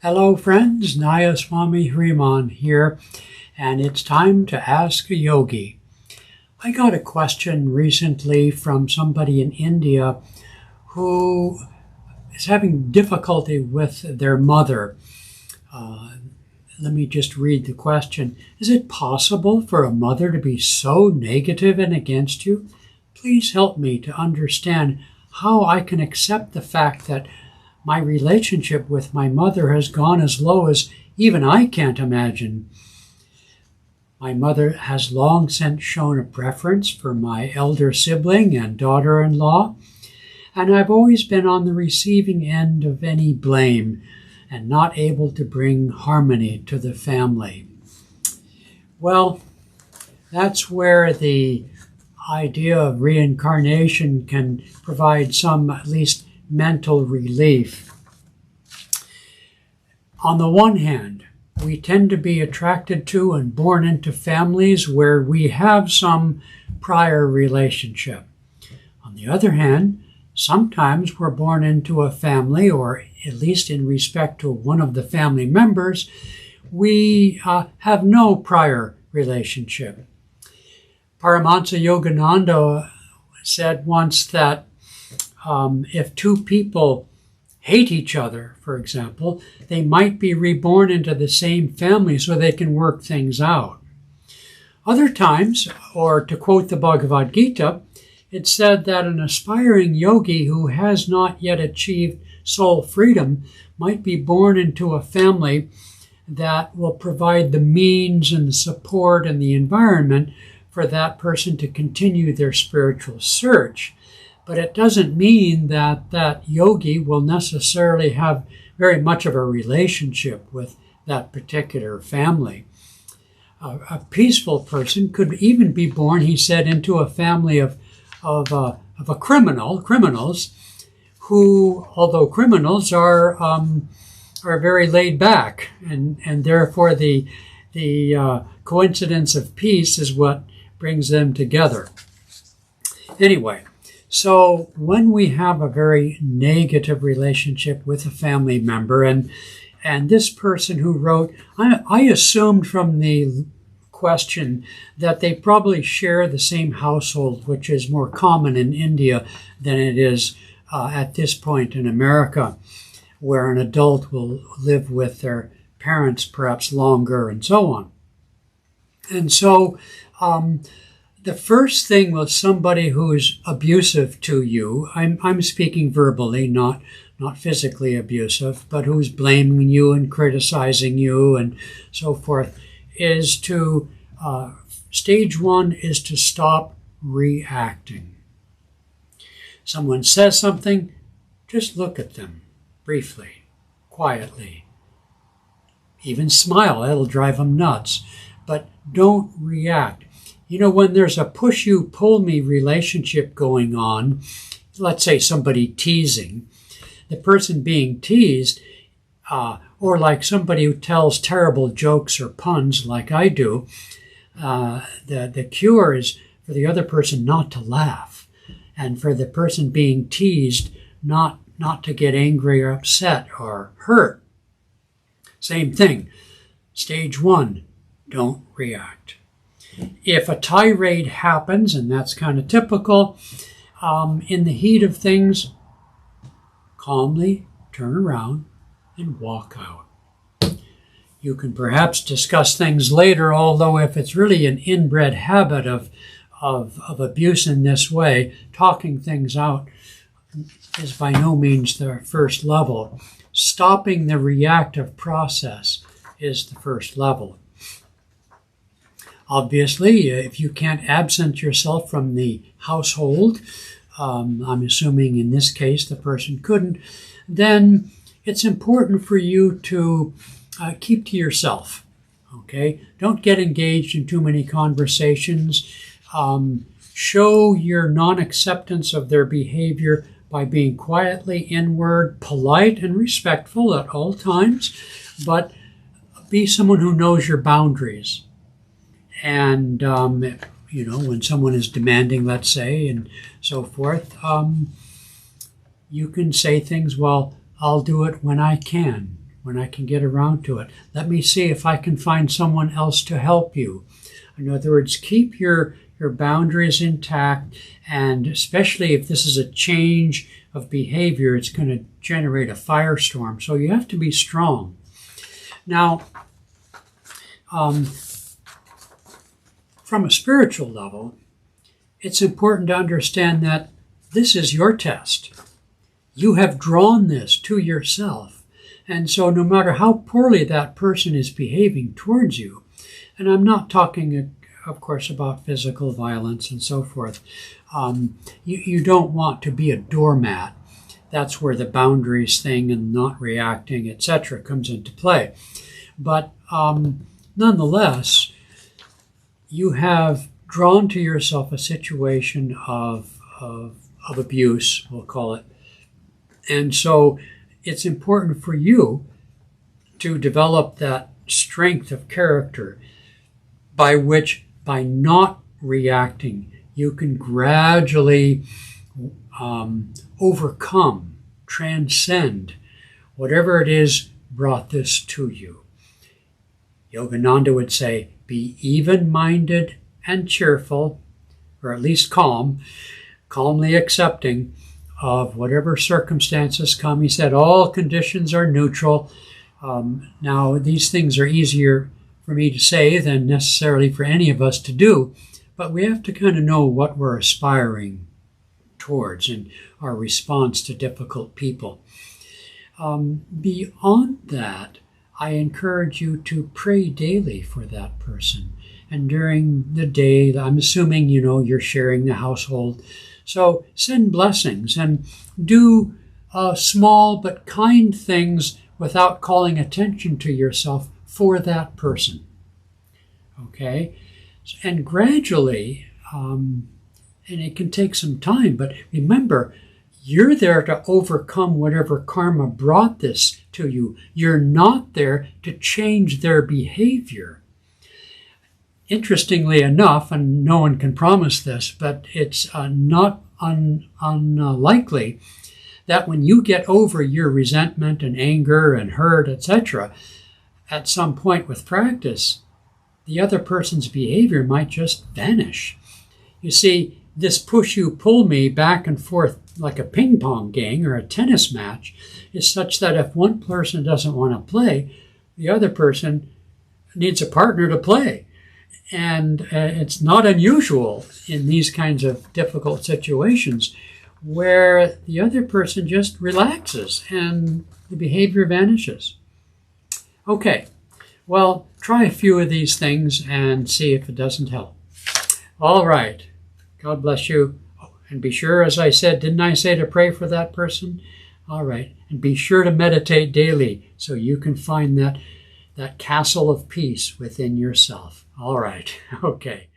Hello friends, Nayaswami Hriman here, and it's time to ask a yogi. I got a question recently from somebody in India who is having difficulty with their mother. Let me just read the question. Is it possible for a mother to be so negative and against you? Please help me to understand how I can accept the fact that my relationship with my mother has gone as low as even I can't imagine. My mother has long since shown a preference for my elder sibling and daughter-in-law, and I've always been on the receiving end of any blame and not able to bring harmony to the family. Well, that's where the idea of reincarnation can provide some, at least, mental relief. On the one hand, we tend to be attracted to and born into families where we have some prior relationship. On the other hand, sometimes we're born into a family, or at least in respect to one of the family members, we have no prior relationship. Paramahansa Yogananda said once that if two people hate each other, for example, they might be reborn into the same family so they can work things out. Other times, or to quote the Bhagavad Gita, it's said that an aspiring yogi who has not yet achieved soul freedom might be born into a family that will provide the means and the support and the environment for that person to continue their spiritual search. But it doesn't mean that that yogi will necessarily have very much of a relationship with that particular family. A peaceful person could even be born, he said, into a family of criminals who, although criminals, are very laid back, and therefore the coincidence of peace is what brings them together. Anyway, so when we have a very negative relationship with a family member, and this person who wrote, I assumed from the question that they probably share the same household, which is more common in India than it is at this point in America, where an adult will live with their parents perhaps longer and so on. And so the first thing with somebody who is abusive to you, I'm speaking verbally, not physically abusive, but who's blaming you and criticizing you and so forth, is to, stage one is to stop reacting. Someone says something, just look at them briefly, quietly. Even smile, that'll drive them nuts, but don't react. You know, when there's a push-you-pull-me relationship going on, let's say somebody teasing, the person being teased, or like somebody who tells terrible jokes or puns like I do, the cure is for the other person not to laugh, and for the person being teased not to get angry or upset or hurt. Same thing. Stage one, don't react. If a tirade happens, and that's kind of typical, in the heat of things, calmly turn around and walk out. You can perhaps discuss things later, although if it's really an inbred habit of abuse in this way, talking things out is by no means the first level. Stopping the reactive process is the first level. Obviously, if you can't absent yourself from the household, I'm assuming in this case the person couldn't, then it's important for you to keep to yourself, okay? Don't get engaged in too many conversations. Show your non-acceptance of their behavior by being quietly inward, polite, and respectful at all times, but be someone who knows your boundaries. And, when someone is demanding, let's say, and so forth, you can say things, well, I'll do it when I can, when I can get around to it. Let me see if I can find someone else to help you. In other words, keep your boundaries intact, and especially if this is a change of behavior, it's going to generate a firestorm. So you have to be strong. Now, from a spiritual level, it's important to understand that this is your test. You have drawn this to yourself. And so no matter how poorly that person is behaving towards you, and I'm not talking, of course, about physical violence and so forth, you don't want to be a doormat. That's where the boundaries thing and not reacting, etc., comes into play. But nonetheless, you have drawn to yourself a situation of abuse, we'll call it. And so it's important for you to develop that strength of character by which, by not reacting, you can gradually overcome, transcend whatever it is brought this to you. Yogananda would say, be even-minded and cheerful, or at least calmly accepting of whatever circumstances come. He said all conditions are neutral. Now, these things are easier for me to say than necessarily for any of us to do, but we have to kind of know what we're aspiring towards in our response to difficult people. Beyond that, I encourage you to pray daily for that person. And during the day, I'm assuming, you're sharing the household. So send blessings and do small but kind things without calling attention to yourself for that person. Okay? And gradually, and it can take some time, but remember, you're there to overcome whatever karma brought this to you. You're not there to change their behavior. Interestingly enough, and no one can promise this, but it's not unlikely that when you get over your resentment and anger and hurt, etc., at some point with practice, the other person's behavior might just vanish. You see, this push-you-pull-me back and forth like a ping pong game or a tennis match is such that if one person doesn't want to play, the other person needs a partner to play. And it's not unusual in these kinds of difficult situations where the other person just relaxes and the behavior vanishes. Okay, well, try a few of these things and see if it doesn't help. All right. God bless you. Oh, and be sure, as I said, didn't I say to pray for that person? All right. And be sure to meditate daily so you can find that castle of peace within yourself. All right. Okay.